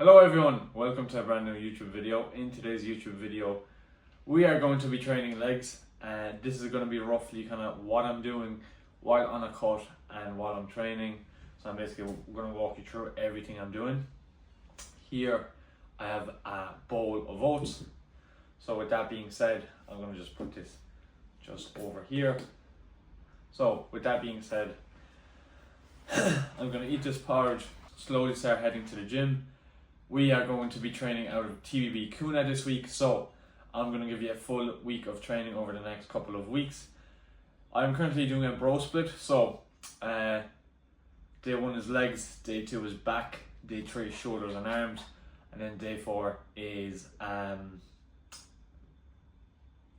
Hello everyone, welcome to a brand new YouTube video. In today's YouTube video, we are going to be training legs, and this is going to be roughly kind of what I'm doing while on a cut and while I'm training. So I'm basically going to walk you through everything I'm doing. Here I have a bowl of oats. So with that being said, I'm going to just put this just over here. So with that being said, I'm going to eat this porridge, slowly start heading to the gym. We are going to be training out of TBB Kuna this week, so I'm going to give you a full week of training over the next couple of weeks. I'm currently doing a bro split, so day 1 is legs, day 2 is back, day 3 is shoulders and arms, and then day 4 is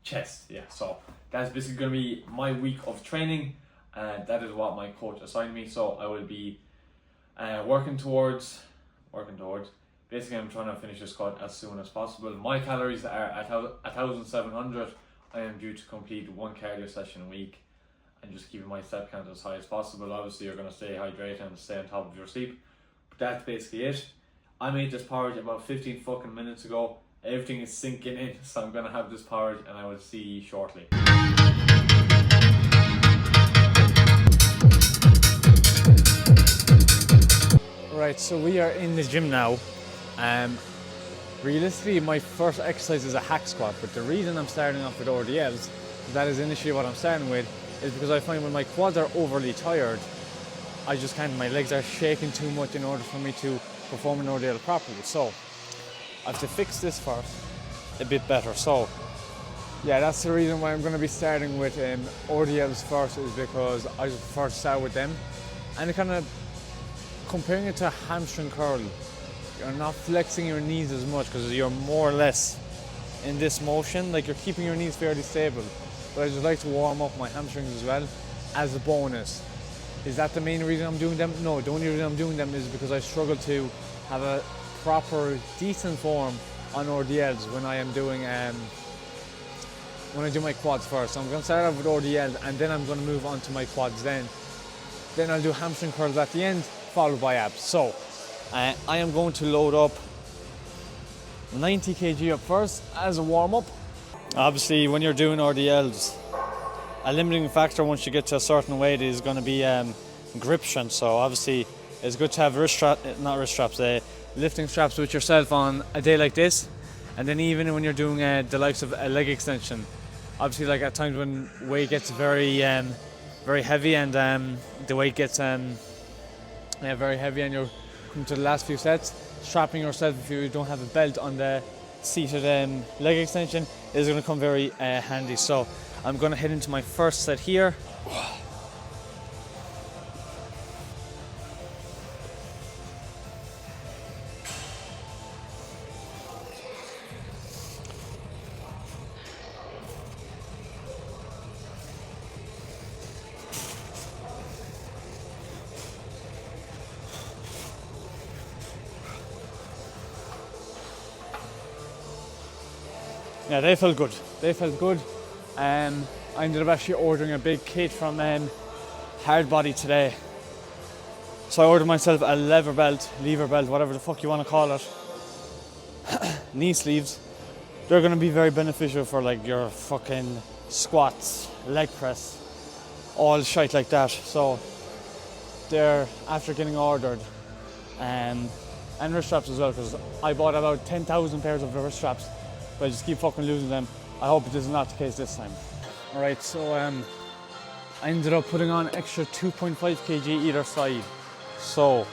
chest. Yeah, so that's basically going to be my week of training, and that is what my coach assigned me. So I will be working towards. Basically, I'm trying to finish this cut as soon as possible. My calories are at 1,700. I am due to complete 1 cardio session a week and just keeping my step count as high as possible. Obviously, you're going to stay hydrated and stay on top of your sleep. But that's basically it. I made this porridge about 15 fucking minutes ago. Everything is sinking in, so I'm going to have this porridge and I will see you shortly. Right, so we are in the gym now. Realistically, my first exercise is a hack squat, but the reason I'm starting off with RDLs, that is initially what I'm starting with, is because I find when my quads are overly tired, my legs are shaking too much in order for me to perform an RDL properly. So I have to fix this first a bit better. So yeah, that's the reason why I'm going to be starting with RDLs first, is because I just prefer to start with them. And kind of comparing it to a hamstring curl, you're not flexing your knees as much because you're more or less in this motion, like you're keeping your knees fairly stable. But I just like to warm up my hamstrings as well as a bonus. Is that the main reason I'm doing them? No, the only reason I'm doing them is because I struggle to have a proper, decent form on RDLs when I am doing when I do my quads first. So I'm going to start off with RDLs and then I'm going to move on to my quads then. Then I'll do hamstring curls at the end, followed by abs. So I am going to load up 90 kg up first as a warm-up. Obviously, when you're doing RDLs, a limiting factor once you get to a certain weight is going to be grip strength. So obviously, it's good to have lifting straps with yourself on a day like this. And then even when you're doing the likes of a leg extension, obviously, like at times when weight gets very heavy and the weight gets very heavy and you're coming to the last few sets, strapping yourself if you don't have a belt on the seated leg extension is going to come very handy. So I'm going to head into my first set here. Yeah, they felt good. I ended up actually ordering a big kit from Hardbody today. So I ordered myself a lever belt, whatever the fuck you want to call it. Knee sleeves. They're going to be very beneficial for like your fucking squats, leg press, all shite like that. So they're after getting ordered. And wrist straps as well, because I bought about 10,000 pairs of wrist straps. But I just keep fucking losing them. I hope this is not the case this time. Alright, so I ended up putting on extra 2.5 kg either side. So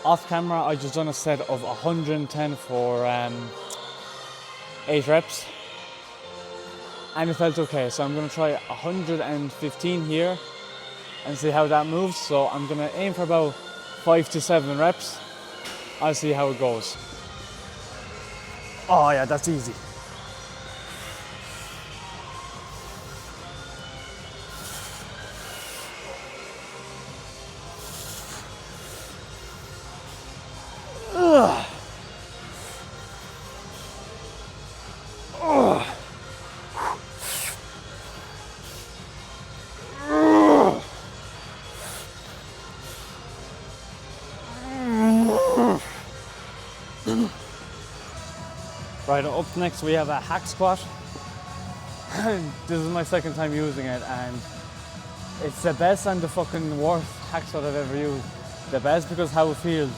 off camera, I just done a set of 110 for 8 reps. And it felt okay. So I'm gonna try 115 here and see how that moves. So I'm gonna aim for about 5 to 7 reps. I'll see how it goes. Oh yeah, that's easy. Ugh. Ugh. Right, up next we have a hack squat. This is my second time using it, and it's the best and the fucking worst hack squat I've ever used. The best because how it feels,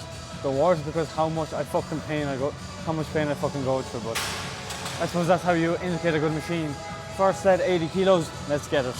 the worst because how much pain I fucking go through. But I suppose that's how you indicate a good machine. First set, 80 kilos, let's get it.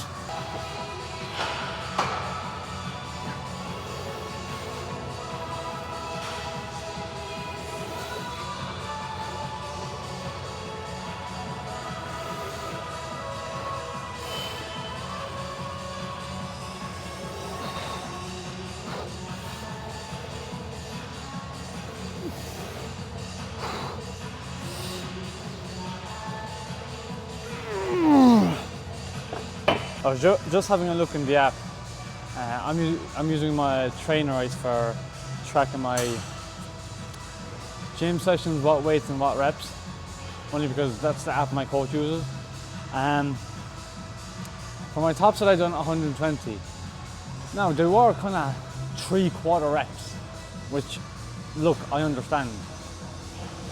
I was just having a look in the app. I'm using my Trainerites for tracking my gym sessions, what weights and what reps, only because that's the app my coach uses. For my top set I done 120. Now they were kind of 3/4 reps, which look, I understand,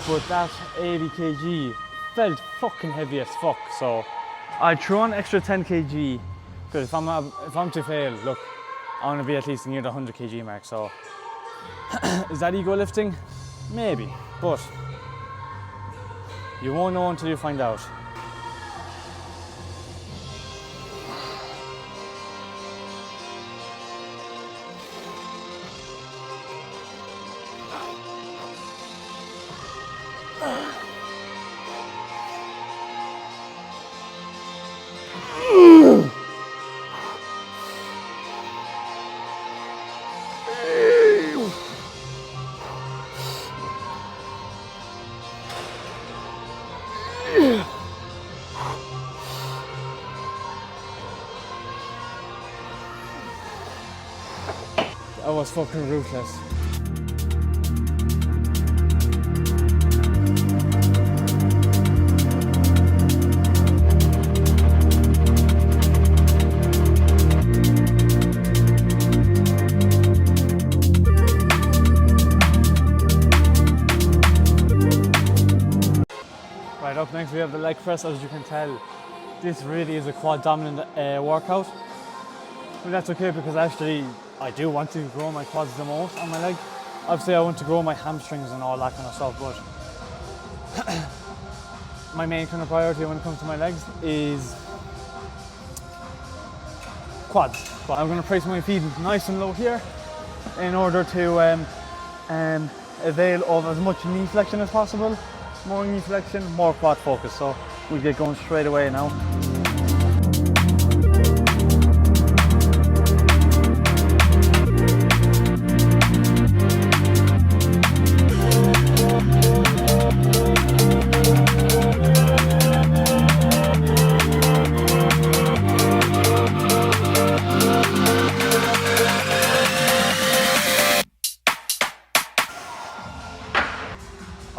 but that 80 kg felt fucking heavy as fuck, so I threw on extra 10 kg because if I'm to fail, look, I want to be at least near the 100 kg mark. So is that ego lifting? Maybe, but you won't know until you find out. That was fucking ruthless. Right, up next we have the leg press. As you can tell, this really is a quad dominant workout. But that's okay because actually I do want to grow my quads the most on my leg. Obviously I want to grow my hamstrings and all that kind of stuff, but my main kind of priority when it comes to my legs is quads. I'm going to place my feet nice and low here in order to avail of as much knee flexion as possible. More knee flexion, more quad focus. So we'll get going straight away now. –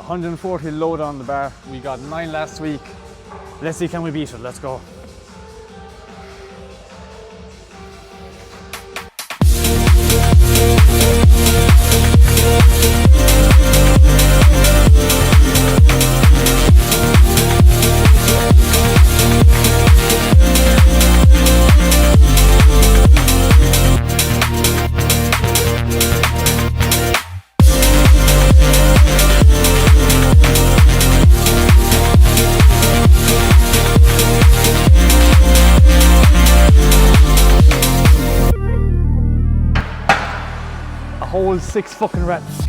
140 load on the bar. We got 9 last week. Let's see, can we beat it? Let's go. Whole 6 fucking reps.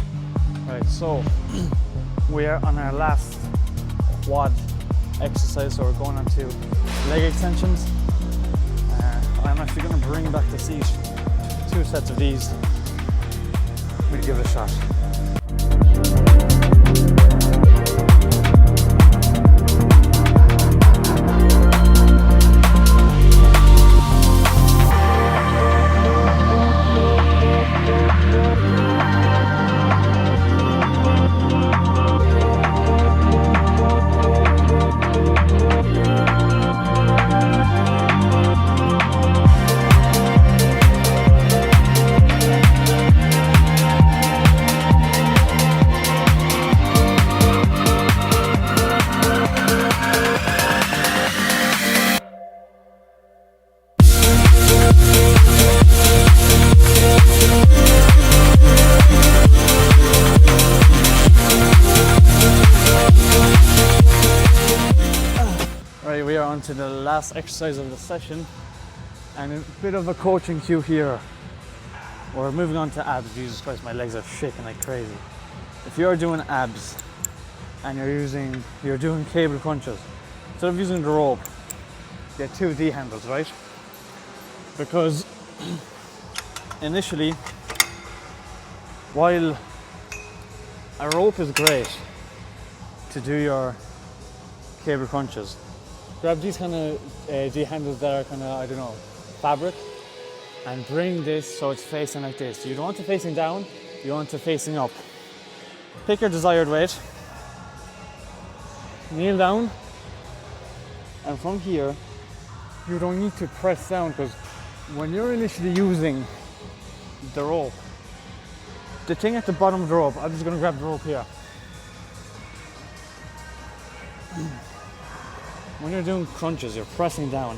Right, so we're on our last quad exercise, so we're going on to leg extensions. I'm actually going to bring back the seat. 2 sets of these. We'll give it a shot. on to the last exercise of the session, and a bit of a coaching cue here. We're moving on to abs. Jesus Christ, my legs are shaking like crazy. If you're doing abs and you're doing cable crunches, instead of using the rope, get 2 D handles, right? Because initially, while a rope is great to do your cable crunches, grab these kind of D handles that are kind of, I don't know, fabric, and bring this so it's facing like this. You don't want it facing down, you want it facing up. Pick your desired weight, kneel down, and from here, you don't need to press down, because when you're initially using the rope, the thing at the bottom of the rope, I'm just going to grab the rope here. When you're doing crunches, you're pressing down.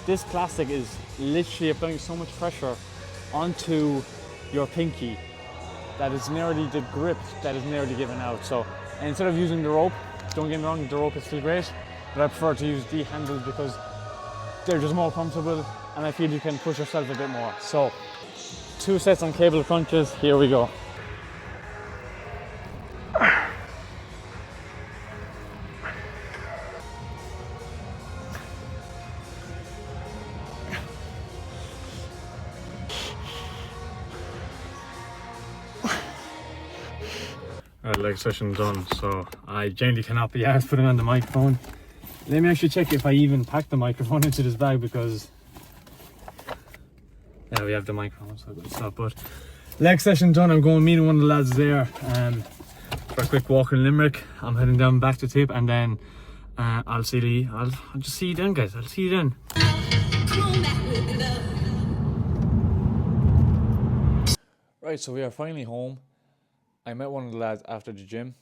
This plastic is literally applying so much pressure onto your pinky that it's nearly the grip that is nearly given out. So instead of using the rope, don't get me wrong, the rope is still great, but I prefer to use the handles because they're just more comfortable and I feel you can push yourself a bit more. So 2 sets on cable crunches, here we go. Alright, leg session done, so I genuinely cannot be asked putting on the microphone. Let me actually check if I even packed the microphone into this bag, because yeah, we have the microphone, so good stuff. But leg session done. I'm going meeting one of the lads there for a quick walk in Limerick. I'm heading down back to Tip, and then I'll just see you then, guys. I'll see you then. Right, so we are finally home. I met one of the lads after the gym.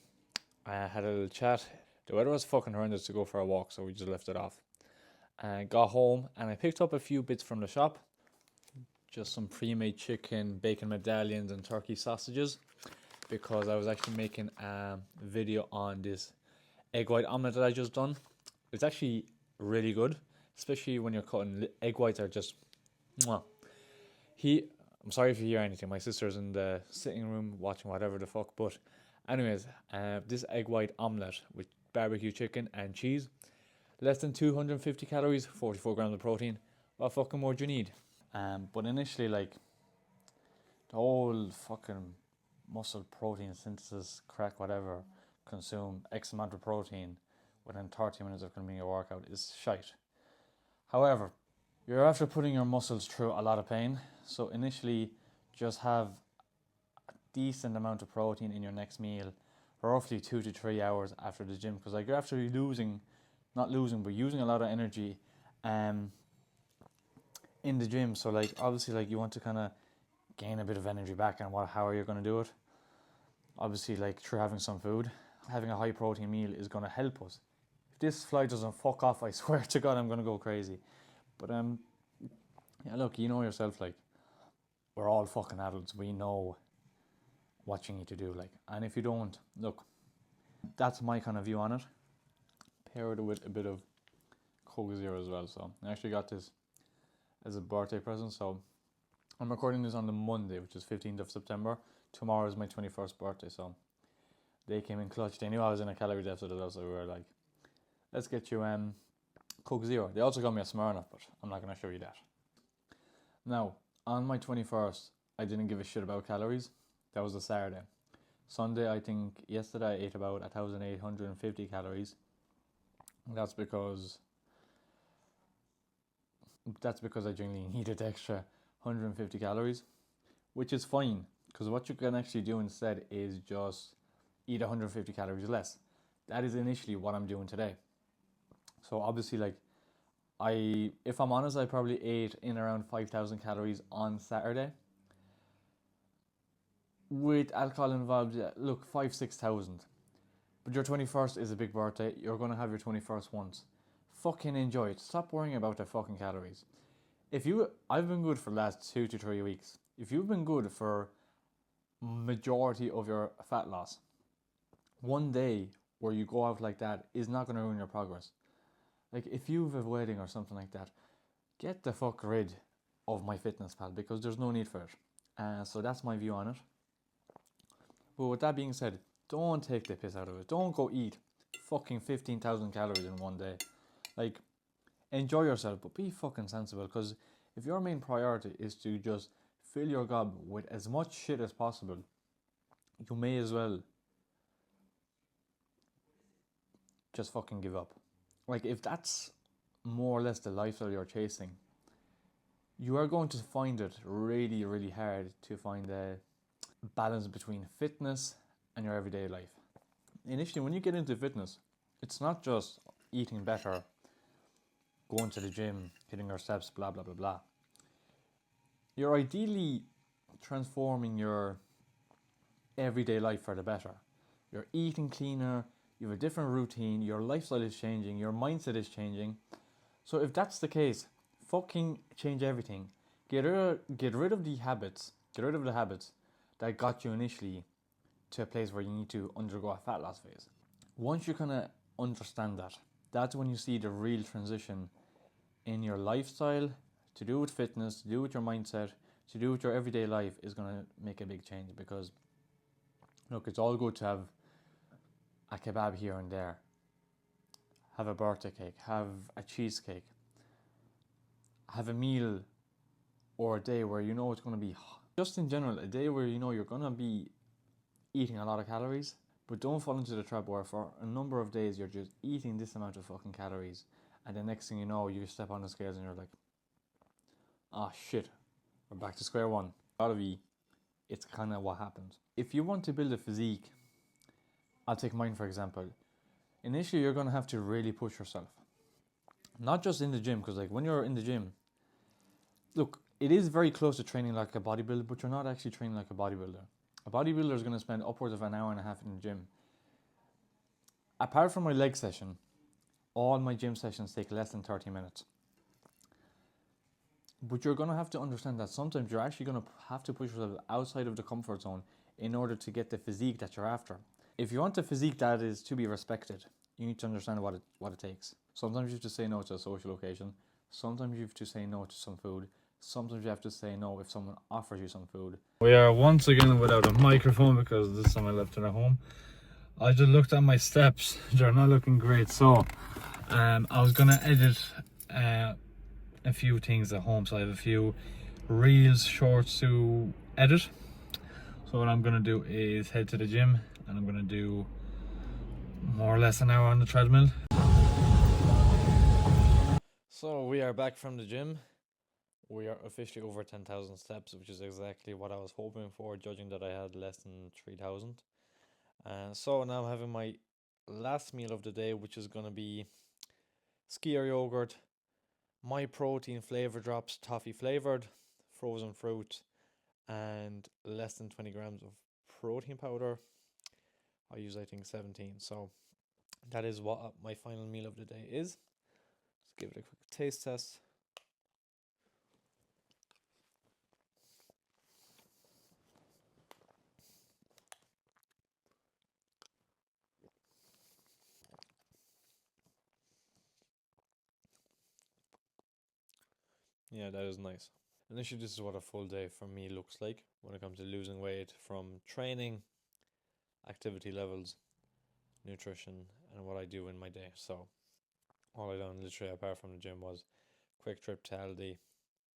I had a little chat. The weather was fucking horrendous to go for a walk, so we just left it off. Got home and I picked up a few bits from the shop. Just some pre-made chicken, bacon medallions and turkey sausages, because I was actually making a video on this egg white omelette that I just done. It's actually really good, especially when you're cutting. Egg whites are just mwah. I'm sorry if you hear anything. My sister's in the sitting room watching whatever the fuck. But anyways, this egg white omelette with barbecue chicken and cheese, less than 250 calories, 44 grams of protein. What fucking more do you need? But initially, like, the whole fucking muscle protein synthesis crack, whatever, consume X amount of protein within 30 minutes of completing your workout is shite. However, you're after putting your muscles through a lot of pain, so initially just have a decent amount of protein in your next meal, roughly 2 to 3 hours after the gym, because like you're after using a lot of energy in the gym. So like obviously like you want to kind of gain a bit of energy back, and how are you going to do it? Obviously like through having some food. Having a high protein meal is going to help us. If this fly doesn't fuck off, I swear to God I'm going to go crazy. But yeah, look, you know yourself, like, we're all fucking adults. We know what you need to do, like, and if you don't, look, that's my kind of view on it. Pair it with a bit of Coke Zero as well. So I actually got this as a birthday present. So I'm recording this on the Monday, which is 15th of September. Tomorrow is my 21st birthday, so they came in clutch. They knew I was in a calorie deficit as well, so we were like, let's get you Coke Zero. They also got me a Smirnoff, but I'm not going to show you that. Now, on my 21st, I didn't give a shit about calories. That was a Saturday. Sunday, I think yesterday I ate about 1,850 calories. That's because I genuinely needed extra 150 calories, which is fine, because what you can actually do instead is just eat 150 calories less. That is initially what I'm doing today. So obviously, like, if I'm honest, I probably ate in around 5,000 calories on Saturday. With alcohol involved, yeah, look, 6,000. But your 21st is a big birthday. You're going to have your 21st once. Fucking enjoy it. Stop worrying about the fucking calories. I've been good for the last 2 to 3 weeks. If you've been good for majority of your fat loss, one day where you go out like that is not going to ruin your progress. Like if you have a wedding or something like that, get the fuck rid of MyFitnessPal because there's no need for it. So that's my view on it. But with that being said, don't take the piss out of it. Don't go eat fucking 15,000 calories in one day. Like, enjoy yourself, but be fucking sensible. Because if your main priority is to just fill your gob with as much shit as possible, you may as well just fucking give up. Like, if that's more or less the lifestyle you're chasing, you are going to find it really, really hard to find a balance between fitness and your everyday life. Initially, when you get into fitness, it's not just eating better, going to the gym, hitting your steps, blah, blah, blah, blah. You're ideally transforming your everyday life for the better. You're eating cleaner, you have a different routine, your lifestyle is changing, your mindset is changing. So if that's the case, fucking change everything. Get rid of the habits that got you initially to a place where you need to undergo a fat loss phase. Once you kind of understand that, that's when you see the real transition in your lifestyle to do with fitness, to do with your mindset, to do with your everyday life is going to make a big change. Because look, it's all good to have a kebab here and there, have a birthday cake, have a cheesecake, have a meal or a day where you know it's going to be, just in general, a day where you know you're going to be eating a lot of calories. But don't fall into the trap where for a number of days you're just eating this amount of fucking calories, and the next thing you know, you step on the scales and you're like, oh shit, we're back to square one. It's kind of what happens. If you want to build a physique, I'll take mine for example. Initially, you're going to have to really push yourself. Not just in the gym, because like when you're in the gym, look, it is very close to training like a bodybuilder, but you're not actually training like a bodybuilder. A bodybuilder is going to spend upwards of an hour and a half in the gym. Apart from my leg session, all my gym sessions take less than 30 minutes. But you're going to have to understand that sometimes you're actually going to have to push yourself outside of the comfort zone in order to get the physique that you're after. If you want a physique that is to be respected, you need to understand what it takes. Sometimes you have to say no to a social occasion. Sometimes you have to say no to some food. Sometimes you have to say no if someone offers you some food. We are once again without a microphone because this time I left it at home. I just looked at my steps. They're not looking great. So I was going to edit a few things at home. So I have a few reels, shorts to edit. So what I'm going to do is head to the gym and I'm going to do more or less an hour on the treadmill. So we are back from the gym. We are officially over 10,000 steps, which is exactly what I was hoping for, judging that I had less than 3,000. So now I'm having my last meal of the day, which is going to be Skyr yogurt, My Protein flavor drops, toffee flavored, frozen fruit, and less than 20 grams of protein powder. I use, I think, 17. So that is what my final meal of the day is. Let's give it a quick taste test. Yeah, that is nice. Initially, this is what a full day for me looks like when it comes to losing weight, from training, activity levels, nutrition, and what I do in my day. So all I done literally apart from the gym was quick trip to Aldi,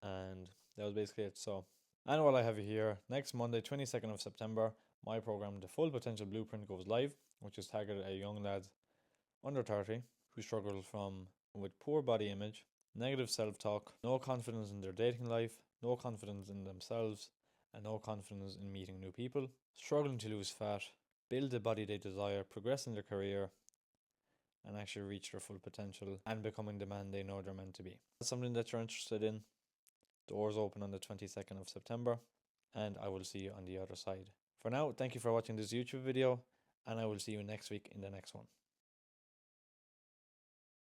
and that was basically it. So, and what I have here, next Monday 22nd of September, my program The Full Potential Blueprint goes live, which is targeted at young lads under 30 who struggle with poor body image, negative self-talk, no confidence in their dating life, no confidence in themselves, and no confidence in meeting new people, struggling to lose fat, build the body they desire, progress in their career, and actually reach their full potential and becoming the man they know they're meant to be. That's something that you're interested in. Doors open on the 22nd of September, and I will see you on the other side. For now, thank you for watching this YouTube video, and I will see you next week in the next one.